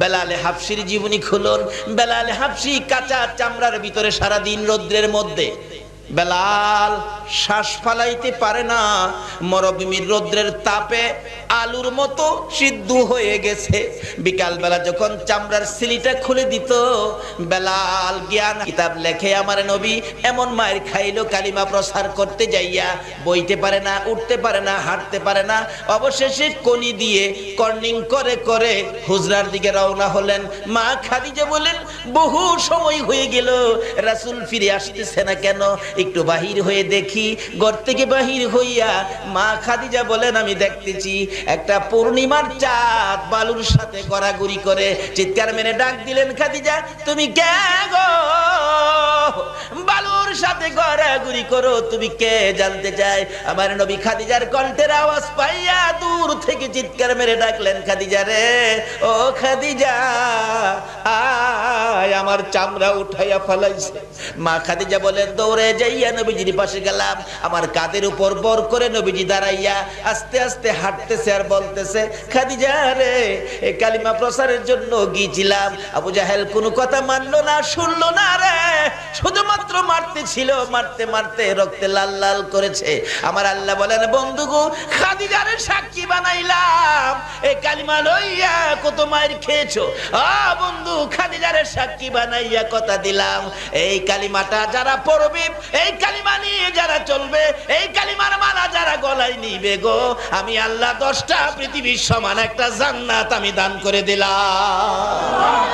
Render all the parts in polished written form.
বেলাল হাবশির জীবনী খুলুন। বেলাল হাবশি কাঁচা চামড়ার ভিতরে সারাদিন রৌদ্রের মধ্যে, বেলাল শ্বাস ফালাইতে পারে না, মরুভূমির রৌদ্রের তাপে আলুর মতো সিদ্ধ হয়ে গেছে। বিকাল বেলা যখন চামড়ার সিলিটা খুলে দিত, বেলাল জ্ঞান কিতাব লেখে আমার নবী এমন মায়ের খাইলো কালিমা প্রচার করতে যাইয়া, বইতে পারে না, উঠতে পারে না, হাঁটতে পারে না। অবশেষে কনি দিয়ে কর্নিং করে করে হুজরার দিকে রওনা হলেন। মা খাদিজা বলেন, বহু সময় হয়ে গেল, রাসূল ফিরে আসতেছে না কেন, একটু বাহির হয়ে দেখি। ঘর থেকে বাহির হইয়া মা খাদিজা বলেন, আমি দেখতেছি একটা পূর্ণিমার চাঁদ বালুর সাথে গড়াগড়ি করে। চিৎকার মেরে ডাক দিলেন, খাদিজা তুমি কে গো? বালুর সাথে গড়াগড়ি করো, তুমি কে জানতে চাই? আমার নবী খাদিজার কণ্ঠের আওয়াজ পাইয়া দূর থেকে চিৎকার মেরে ডাকলেন, খাদিজা রে, ও খাদিজা আয়, আমার চামড়া উঠাইয়া ফেলাইছে। মা খাদিজা বলেন, দৌড়ে যাইয়া নবীজির পাশে গেলাম। আমার কাঁধের উপর বর করে নবীজি দাঁড়াইয়া আস্তে আস্তে হাঁটতেছে আর বলতেছে, খাদিজা রে, এই কালিমা প্রচারের জন্য গিয়েছিলাম, আবু জাহেল কোনো কথা মানলো না, শুনলো না রে, শুধুমাত্র মারতে ছিল, মারতে মারতে রক্তে লাল লাল করেছে। আমার আল্লাহ বলেন, বন্ধুগো খাদিজারে সাক্ষী বানাইলাম, এই কালিমা লইয়া কত মায়ের খেয়েছো। বন্ধু খাদিজারে সাক্ষী বানাইয়া কথা দিলাম, এই কালিমাটা যারা পড়বে, এই কালিমা নিয়ে যারা চলবে, এই কালিমার মালা যারা গলায় নিবে গো, আমি আল্লাহ 10টা পৃথিবীর সমান একটা জান্নাত আমি দান করে দিলাম।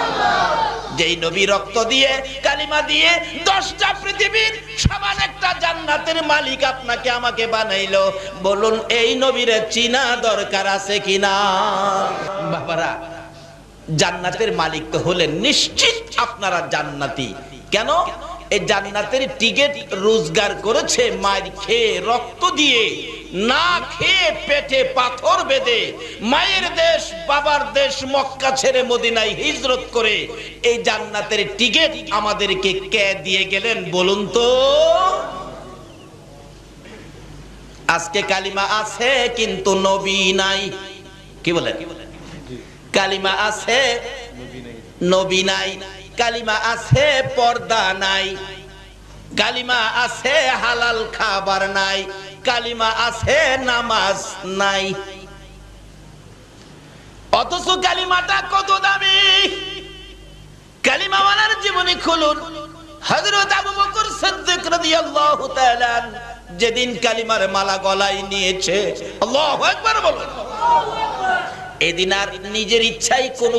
যেই নবী রক্ত দিয়ে কালিমা দিয়ে 10টা পৃথিবীর সমান একটা জান্নাতের মালিক আপনাকে আমাকে বানাইলো, বলুন এই নবীরে চিনা দরকার আছে কিনা? বাবারা, জান্নাতের মালিক তো হলেন নিশ্চিত আপনারা জান্নাতি। কেন? এই জান্নাতের টিকিট রোজগার করেছে মায়ের খেয়ে, রক্ত দিয়ে, না খেয়ে পেটে পাথর বেঁধে, মায়ের দেশ বাবার দেশ মক্কা ছেড়ে মদিনায় হিজরত করে এই জান্নাতের টিকিট আমাদেরকে কে দিয়ে গেলেন বলুন তো? আজকে কালিমা আছে কিন্তু নবী নাই। কি বলেন? কালিমা আছে, নবী নাই। কালিমা আছে, পর্দা নাই। কালিমা আছে, হালাল খাবার নাই। কালিমা আছে, নামাজ নাই। অথচ কালিমাটা কত দামি! কালিমাওয়ালার জীবনী খুলুন। হযরত আবু বকর সিদ্দিক রাদিয়াল্লাহু তাআলা যেদিন কালিমার মালা গলায় নিয়েছে, আল্লাহু আকবার বলুন, এদিন আর নিজের ইচ্ছায় কোনো